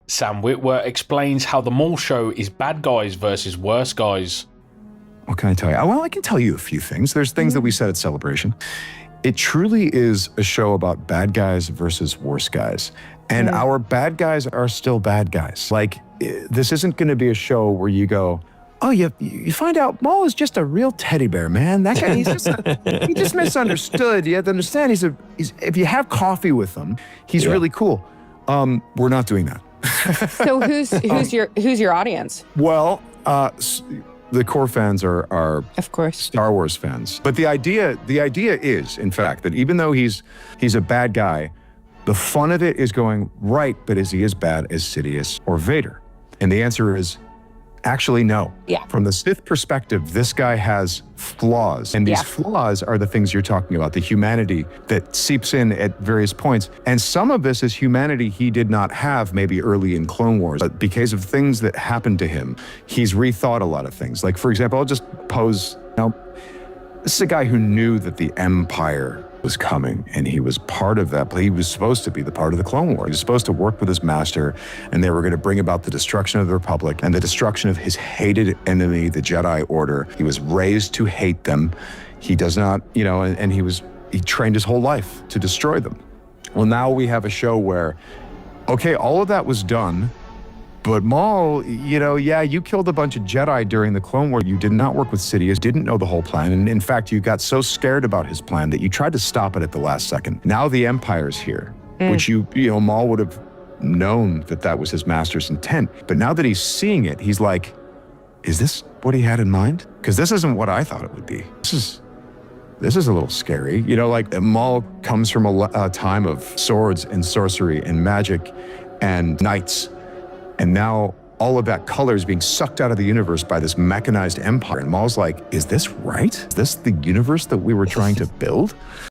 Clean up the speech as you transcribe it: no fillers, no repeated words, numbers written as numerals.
Sam Witwer explains how the MAUL show is bad guys versus worse guys. What can I tell you? Well, I can tell you a few things. There's things that we said at Celebration. It truly is a show about bad guys versus worse guys. And our bad guys are still bad guys. Like, this isn't going to be a show where you go, oh, you find out MAUL is just a real teddy bear, man. That guy, he just misunderstood. You have to understand, if you have coffee with him, he's really cool. We're not doing that. So who's your audience? Well, the core fans are of course Star Wars fans. But the idea is, in fact, that even though he's a bad guy, the fun of it is going, right, but is he as bad as Sidious or Vader? And the answer is actually no. Yeah. From the Sith perspective, this guy has flaws. And these flaws are the things you're talking about, the humanity that seeps in at various points. And some of this is humanity he did not have maybe early in Clone Wars. But because of things that happened to him, he's rethought a lot of things. Like, for example, I'll just pose, this is a guy who knew that the Empire was coming, and he was part of that, but he was supposed to be the part of the Clone War. He was supposed to work with his master, and they were going to bring about the destruction of the Republic and the destruction of his hated enemy, the Jedi Order. He was raised to hate them. He does not, and he trained his whole life to destroy them. Well, now we have a show where, okay, all of that was done, but MAUL, you killed a bunch of Jedi during the Clone War. You did not work with Sidious, didn't know the whole plan. And in fact, you got so scared about his plan that you tried to stop it at the last second. Now the Empire's here, which MAUL would have known that was his master's intent. But now that he's seeing it, he's like, is this what he had in mind? Because this isn't what I thought it would be. This is a little scary. MAUL comes from a time of swords and sorcery and magic and knights. And now all of that color is being sucked out of the universe by this mechanized empire. And MAUL's like, is this right? Is this the universe that we were trying to build?